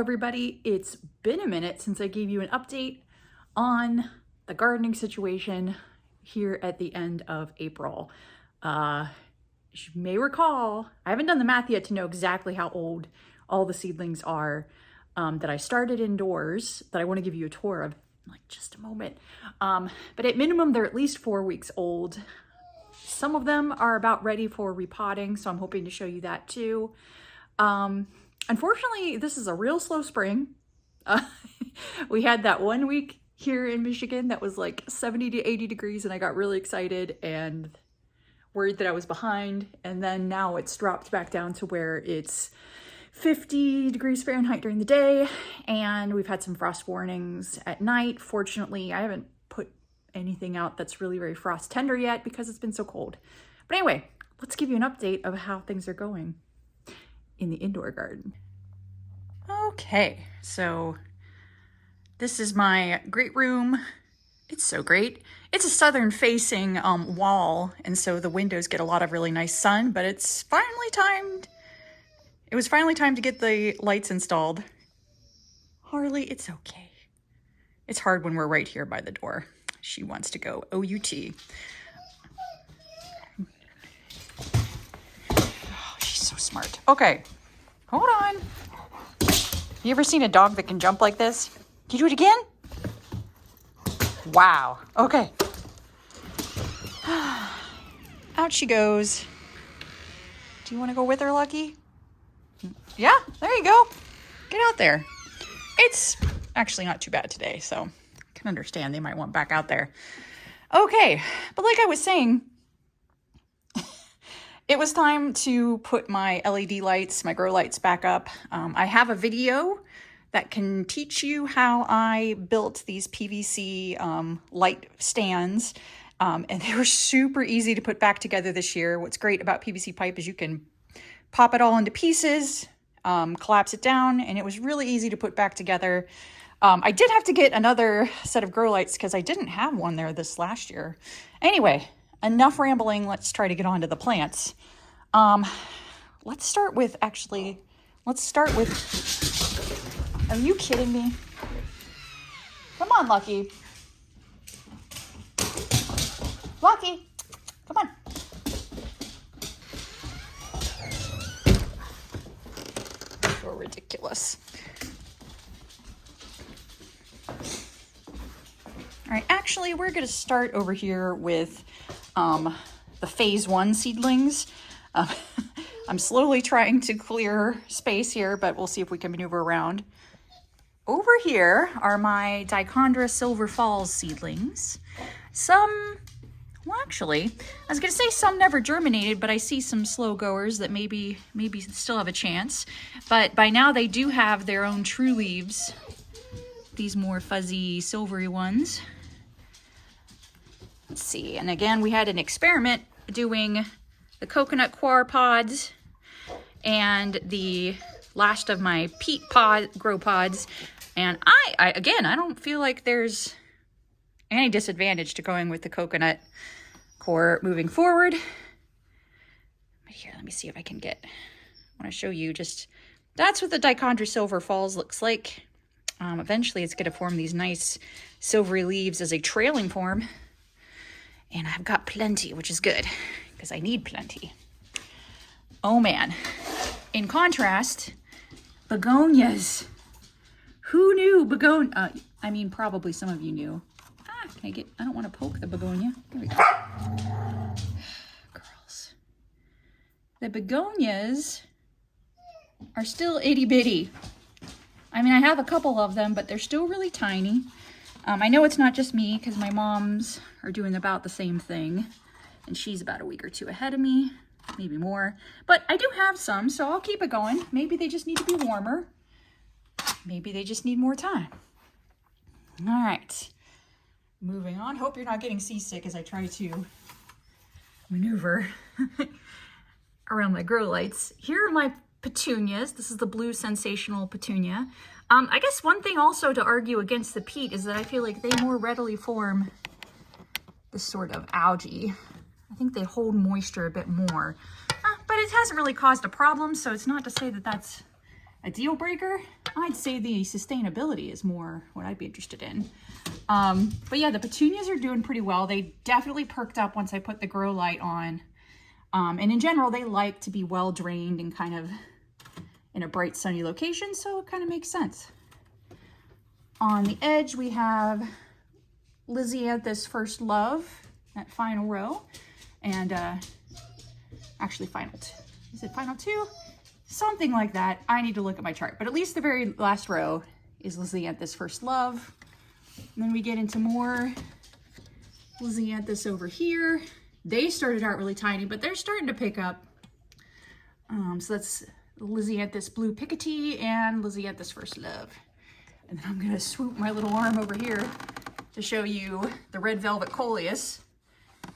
everybody. It's been a minute since I gave you an update on the gardening situation here at the end of April. As you may recall, I haven't done the math yet to know exactly how old all the seedlings are that I started indoors that I want to give you a tour of in like just a moment. But at minimum, they're at least 4 weeks old. Some of them are about ready for repotting, so I'm hoping to show you that too. Unfortunately, this is a real slow spring. We had that 1 week here in Michigan that was like 70 to 80 degrees and I got really excited and worried that I was behind. And then now it's dropped back down to where it's 50 degrees Fahrenheit during the day. And we've had some frost warnings at night. Fortunately, I haven't put anything out that's really very frost tender yet because it's been so cold. But anyway, let's give you an update of how things are going in the indoor garden. Okay, so this is my great room. It's so great. It's a southern facing wall, and so the windows get a lot of really nice sun, but it was finally time to get the lights installed. Harley, it's okay. It's hard when we're right here by the door. She wants to go OUT. Oh, she's so smart. Okay, hold on. You ever seen a dog that can jump like this? Can you do it again? Wow. Okay. Out she goes. Do you want to go with her, Lucky? Yeah, there you go. Get out there. It's actually not too bad today, so I can understand they might want back out there. Okay, but like I was saying, it was time to put my LED lights, my grow lights back up. I have a video that can teach you how I built these PVC light stands. And they were super easy to put back together this year. What's great about PVC pipe is you can pop it all into pieces, collapse it down, and it was really easy to put back together. I did have to get another set of grow lights because I didn't have one there this last year. Anyway, enough rambling. Let's try to get on to the plants. Let's start with, are you kidding me? Come on, Lucky. Lucky, come on. You're ridiculous. All right, actually, we're going to start over here with the phase 1 seedlings. I'm slowly trying to clear space here, but we'll see if we can maneuver around. Over here are my Dichondra Silver Falls seedlings. Well, actually, I was going to say some never germinated, but I see some slow goers that maybe still have a chance. But by now they do have their own true leaves, these more fuzzy, silvery ones. Let's see, and again, we had an experiment doing the coconut coir pods and the last of my peat pod grow pods. And I don't feel like there's any disadvantage to going with the coconut core moving forward. Here, let me see if I want to show you that's what the Dichondra Silver Falls looks like. Eventually it's going to form these nice silvery leaves as a trailing form. And I've got plenty, which is good because I need plenty. Oh man. In contrast, begonias. Who knew begonia? I mean, probably some of you knew. I don't want to poke the begonia. There we go. Girls. The begonias are still itty bitty. I mean, I have a couple of them, but they're still really tiny. I know it's not just me because my moms are doing about the same thing. And she's about a week or two ahead of me, maybe more. But I do have some, so I'll keep it going. Maybe they just need to be warmer. Maybe they just need more time. All right. Moving on. Hope you're not getting seasick as I try to maneuver around my grow lights. Here are my petunias. This is the blue sensational petunia. I guess one thing also to argue against the peat is that I feel like they more readily form this sort of algae. I think they hold moisture a bit more. But it hasn't really caused a problem, so it's not to say that that's a deal breaker. I'd say the sustainability is more what I'd be interested in. But yeah, the petunias are doing pretty well. They definitely perked up once I put the grow light on. And in general, they like to be well drained and kind of in a bright sunny location, so it kind of makes sense. On the edge, we have Lisianthus First Love, that final row, and actually final two. Is it final two? Something like that. I need to look at my chart, but at least the very last row is Lisianthus First Love. And then we get into more Lisianthus over here. They started out really tiny, but they're starting to pick up. So that's Lisianthus Blue Picotee and Lisianthus First Love. And then I'm gonna swoop my little arm over here to show you the Red Velvet Coleus.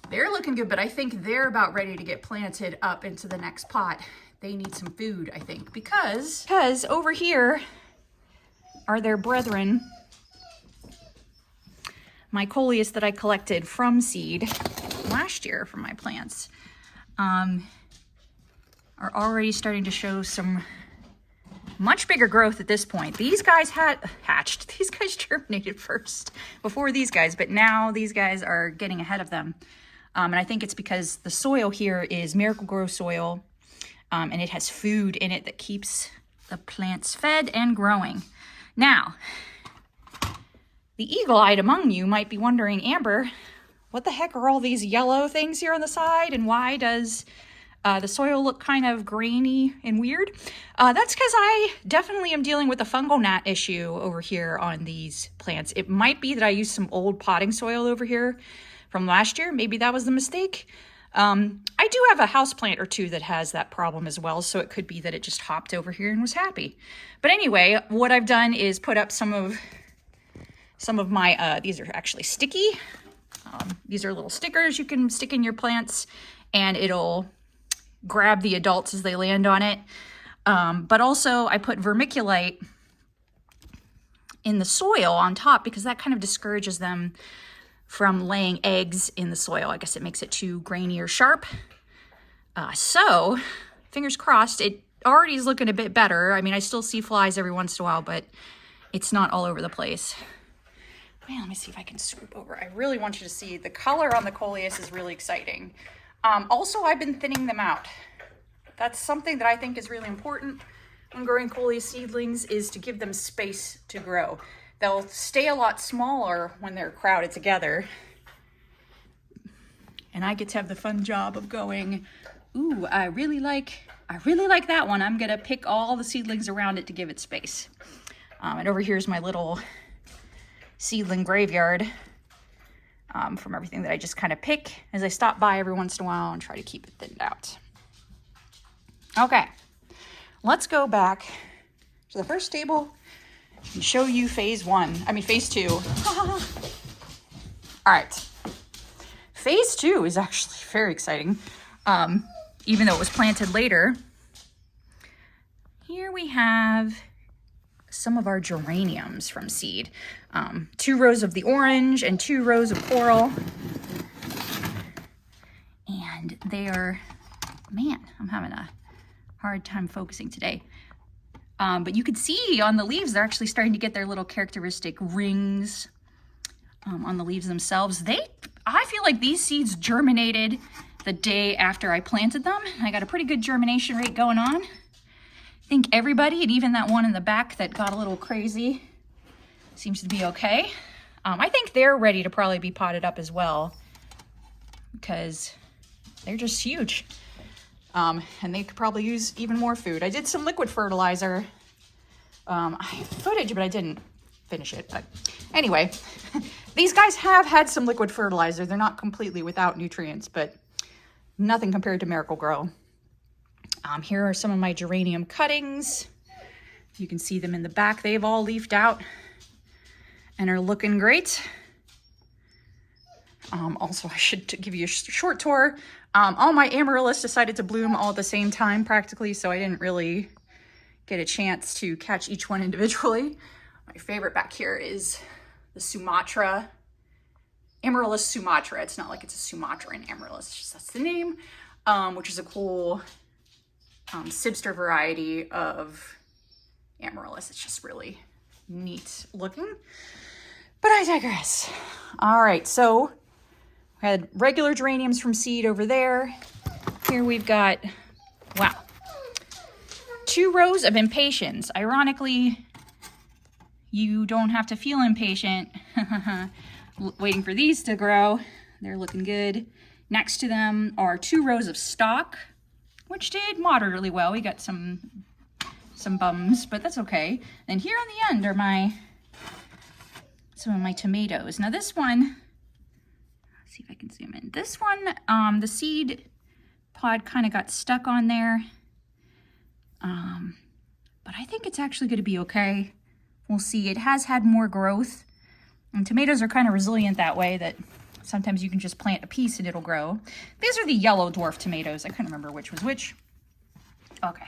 They're looking good, but I think they're about ready to get planted up into the next pot. They need some food, I think, because over here are their brethren, my coleus that I collected from seed last year from my plants, are already starting to show some much bigger growth at this point. These guys hatched. These guys germinated first before these guys, but now these guys are getting ahead of them. And I think it's because the soil here is Miracle-Gro soil, and it has food in it that keeps the plants fed and growing. Now, the eagle-eyed among you might be wondering, Amber, what the heck are all these yellow things here on the side, and why does the soil look kind of grainy and weird? That's because I definitely am dealing with a fungal gnat issue over here on these plants. It might be that I used some old potting soil over here from last year. Maybe that was the mistake. I do have a houseplant or two that has that problem as well, so it could be that it just hopped over here and was happy. But anyway, what I've done is put up some of my, these are actually sticky. These are little stickers you can stick in your plants, and it'll grab the adults as they land on it. But also I put vermiculite in the soil on top because that kind of discourages them from laying eggs in the soil. I guess it makes it too grainy or sharp. So fingers crossed, it already is looking a bit better. I mean, I still see flies every once in a while, but it's not all over the place. Man, let me see if I can swoop over. I really want you to see the color on the coleus is really exciting. Also, I've been thinning them out. That's something that I think is really important when growing coleus seedlings, is to give them space to grow. They'll stay a lot smaller when they're crowded together. And I get to have the fun job of going, ooh, I really like that one. I'm gonna pick all the seedlings around it to give it space. And over here's my little seedling graveyard from everything that I just kind of pick as I stop by every once in a while and try to keep it thinned out. Okay, let's go back to the first table and show you phase two. All right, phase two is actually very exciting. Even though it was planted later. Here we have some of our geraniums from seed. 2 rows of the orange and 2 rows of coral. And they are, man, I'm having a hard time focusing today. But you can see on the leaves, they're actually starting to get their little characteristic rings on the leaves themselves. I feel like these seeds germinated the day after I planted them. I got a pretty good germination rate going on. I think everybody, and even that one in the back that got a little crazy, seems to be okay. I think they're ready to probably be potted up as well because they're just huge. And they could probably use even more food. I did some liquid fertilizer. I have footage, but I didn't finish it. But anyway, these guys have had some liquid fertilizer. They're not completely without nutrients, but nothing compared to Miracle-Gro. Here are some of my geranium cuttings. You can see them in the back. They've all leafed out and are looking great. Also, I should give you a short tour. All my amaryllis decided to bloom all at the same time practically, so I didn't really get a chance to catch each one individually. My favorite back here is the Sumatra, Amaryllis Sumatra. It's not like it's a Sumatran amaryllis, just that's the name, which is a cool sibster variety of amaryllis. It's just really neat looking. But I digress. All right, so we had regular geraniums from seed over there. Here we've got, wow, 2 rows of impatiens. Ironically, you don't have to feel impatient waiting for these to grow. They're looking good. Next to them are 2 rows of stock, which did moderately well. We got some bums, but that's okay. And here on the end are some of my tomatoes. Now this one, let's see if I can zoom in. This one, the seed pod kind of got stuck on there. But I think it's actually going to be okay. We'll see. It has had more growth. And tomatoes are kind of resilient that way, that sometimes you can just plant a piece and it'll grow. These are the yellow dwarf tomatoes. I couldn't remember which was which. Okay.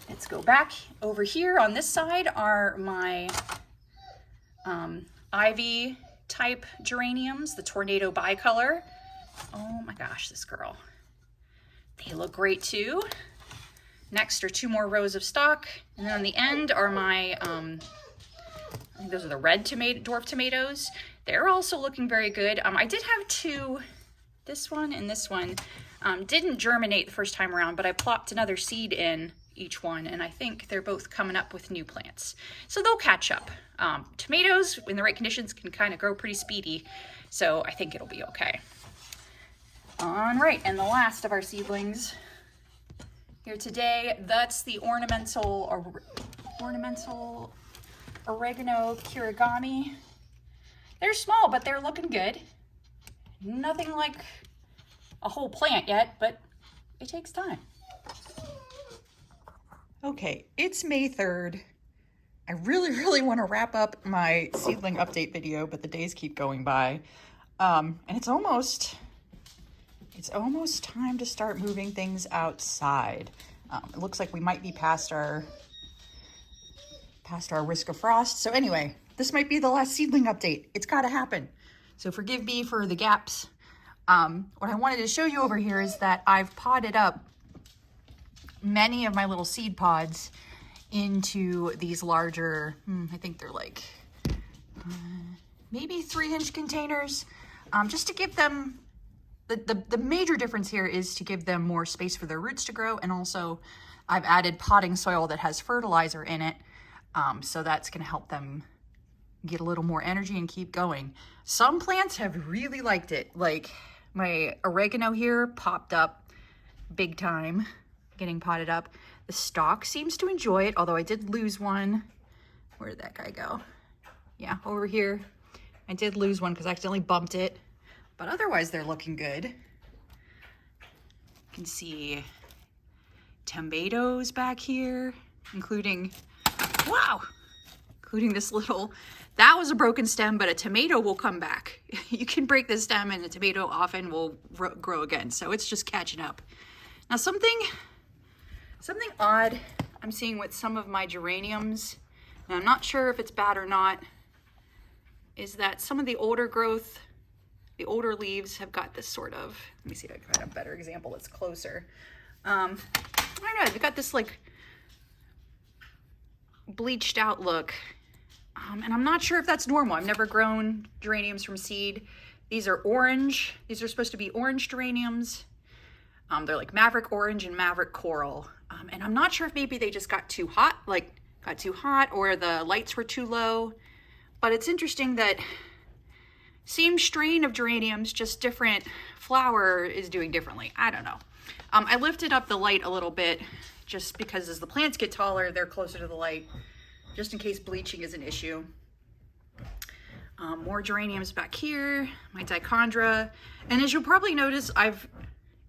Let's go back over here. On this side are my ivy type geraniums, the tornado bicolor. Oh my gosh, this girl. They look great too. Next are 2 more rows of stock. And then on the end are my, I think those are the red dwarf tomatoes. They're also looking very good. I did have 2, this one and this one, didn't germinate the first time around, but I plopped another seed in each one, and I think they're both coming up with new plants. So they'll catch up. Tomatoes, in the right conditions, can kind of grow pretty speedy, so I think it'll be okay. All right, and the last of our seedlings here today, that's the ornamental oregano kirigami. They're small, but they're looking good. Nothing like a whole plant yet, but it takes time. Okay, it's May 3rd. I really want to wrap up my seedling update video, but the days keep going by. And it's almost time to start moving things outside. It looks like we might be past our risk of frost. So anyway, this might be the last seedling update. It's got to happen. So forgive me for the gaps. What I wanted to show you over here is that I've potted up many of my little seed pods into these larger, I think they're like maybe 3-inch containers, just to give them, the major difference here is to give them more space for their roots to grow. And also I've added potting soil that has fertilizer in it. So that's going to help them get a little more energy and keep going. Some plants have really liked it. Like my oregano here popped up big time, getting potted up. The stalk seems to enjoy it, although I did lose one. Where did that guy go? Yeah, over here. I did lose one because I accidentally bumped it, but otherwise they're looking good. You can see tomatoes back here, including this little, that was a broken stem, but a tomato will come back. You can break the stem and the tomato often will grow again. So it's just catching up. Now something odd I'm seeing with some of my geraniums, and I'm not sure if it's bad or not, is that some of the older growth, the older leaves have got this sort of, let me see if I can find a better example that's closer. I don't know, they've got this like bleached out look. And I'm not sure if that's normal. I've never grown geraniums from seed. These are orange. These are supposed to be orange geraniums. They're like Maverick Orange and Maverick Coral. And I'm not sure if maybe they just got too hot, or the lights were too low. But it's interesting that same strain of geraniums, just different flower is doing differently. I don't know. I lifted up the light a little bit just because as the plants get taller, they're closer to the light, just in case bleaching is an issue. More geraniums back here, my dichondra. And as you'll probably notice,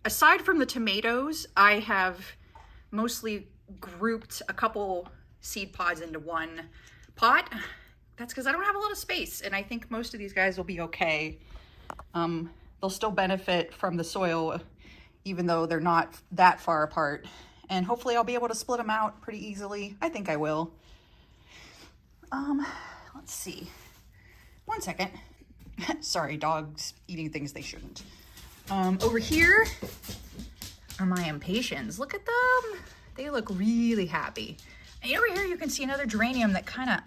aside from the tomatoes, I have mostly grouped a couple seed pods into one pot. That's because I don't have a lot of space, and I think most of these guys will be okay. They'll still benefit from the soil, even though they're not that far apart. And hopefully I'll be able to split them out pretty easily. I think I will. Let's see. One second. Sorry, dogs eating things they shouldn't. Over here are my impatiens. Look at them. They look really happy. And over here you can see another geranium that kind of,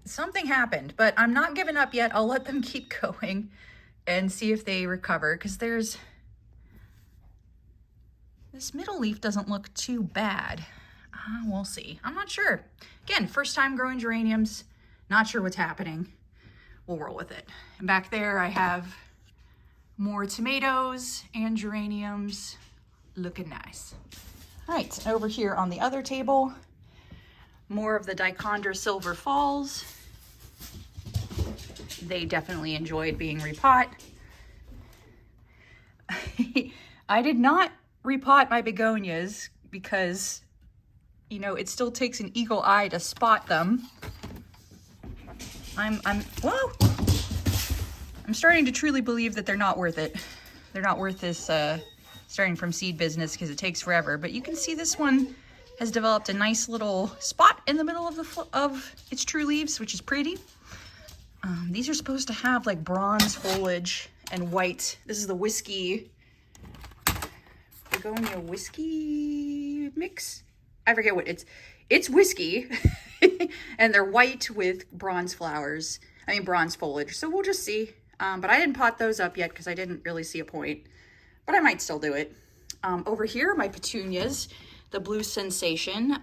something happened, but I'm not giving up yet. I'll let them keep going and see if they recover, because this middle leaf doesn't look too bad. We'll see. I'm not sure. Again, first time growing geraniums, not sure what's happening. We'll roll with it. And back there I have more tomatoes and geraniums looking nice. All right, and over here on the other table, more of the Dichondra Silver Falls. They definitely enjoyed being repot. I did not repot my begonias because, you know, it still takes an eagle eye to spot them. Whoa! I'm starting to truly believe that they're not worth it. They're not worth this starting from seed business, because it takes forever. But you can see this one has developed a nice little spot in the middle of its true leaves, which is pretty. These are supposed to have like bronze foliage and white. This is the whiskey, begonia whiskey mix. I forget what it's whiskey. And they're white with bronze flowers. Bronze foliage. So we'll just see. But I didn't pot those up yet because I didn't really see a point. But I might still do it. Over here, my petunias, the Blue Sensation.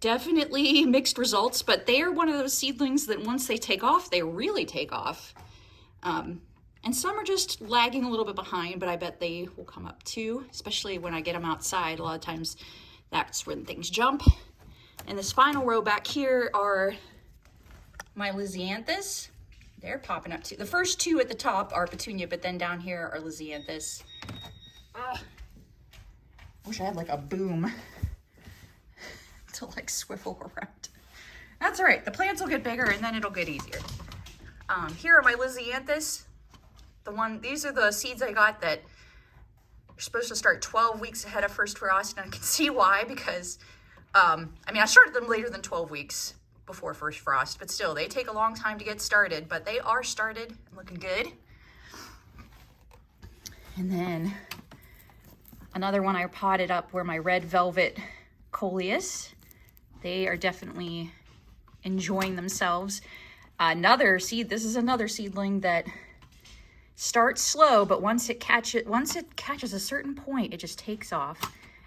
Definitely mixed results, but they are one of those seedlings that once they take off, they really take off. And some are just lagging a little bit behind, but I bet they will come up too, especially when I get them outside. A lot of times that's when things jump. And this final row back here are my Lisianthus. They're popping up too. The first two at the top are petunia, but then down here are Lisianthus. Wish I had like a boom to like swivel around. That's all right. The plants will get bigger and then it'll get easier. Here are my Lisianthus. These are the seeds I got that are supposed to start 12 weeks ahead of first frost, and I can see why, because I started them later than 12 weeks before first frost, but still, they take a long time to get started, but they are started and looking good. And then another one I potted up were my red velvet coleus. They are definitely enjoying themselves. This is another seedling that starts slow, but once it catches a certain point, it just takes off.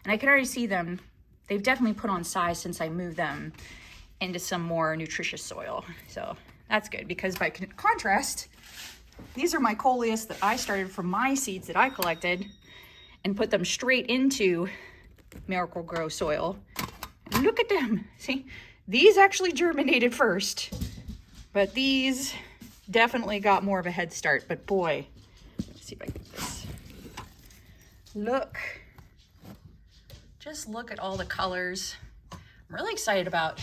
And I can already see them. They've definitely put on size since I moved them into some more nutritious soil. So that's good, because by contrast, these are my coleus that I started from my seeds that I collected and put them straight into Miracle-Gro soil. And look at them. See, these actually germinated first, but these definitely got more of a head start. But boy, let's see if I can get this. Just look at all the colors. I'm really excited about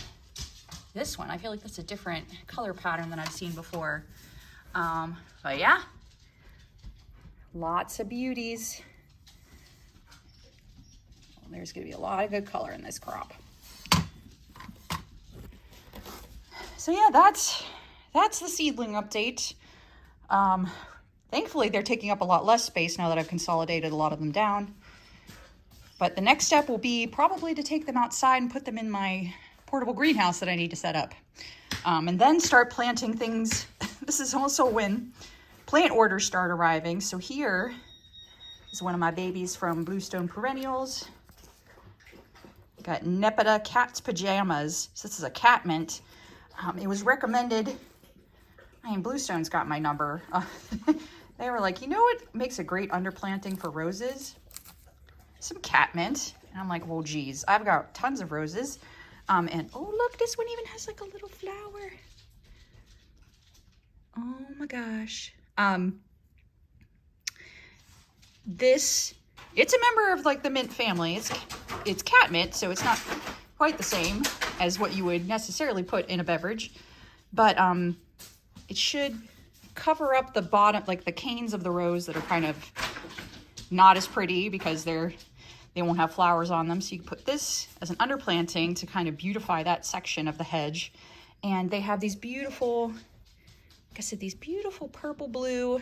this one. I feel like that's a different color pattern than I've seen before. But yeah, lots of beauties. There's gonna be a lot of good color in this crop. So yeah, that's the seedling update. Thankfully, they're taking up a lot less space now that I've consolidated a lot of them down. But the next step will be probably to take them outside and put them in my portable greenhouse that I need to set up. And then start planting things. This is also when plant orders start arriving. So here is one of my babies from Bluestone Perennials. Got Nepeta Cat's Pajamas. So this is a cat mint. It was recommended. Bluestone's got my number. They were like, you know what makes a great underplanting for roses? Some cat mint. And I'm like, well, geez, I've got tons of roses. And oh, look, this one even has like a little flower. Oh my gosh. It's a member of like the mint family. It's cat mint, so it's not quite the same as what you would necessarily put in a beverage. But it should cover up the bottom, like the canes of the rose that are kind of not as pretty because they won't have flowers on them. So you can put this as an underplanting to kind of beautify that section of the hedge. And they have these beautiful, like I said, these beautiful purple blue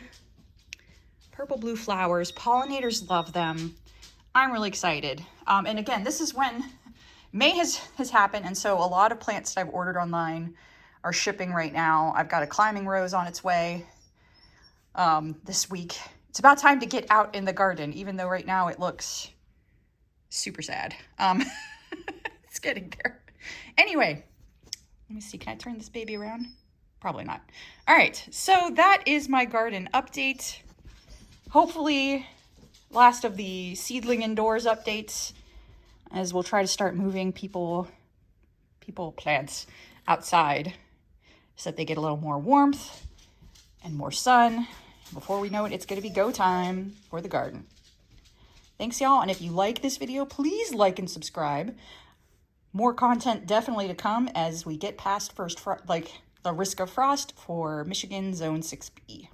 flowers. Pollinators love them. I'm really excited. And again, this is when May has happened, and so a lot of plants that I've ordered online are shipping right now. I've got a climbing rose on its way this week. It's about time to get out in the garden, even though right now it looks super sad. It's getting there. Anyway, let me see. Can I turn this baby around? Probably not. All right, so that is my garden update. Hopefully, last of the seedling indoors updates, as we'll try to start moving plants outside so that they get a little more warmth and more sun. Before we know it, it's going to be go time for the garden. Thanks, y'all. And if you like this video, please like and subscribe. More content definitely to come as we get past the risk of frost for Michigan Zone 6B.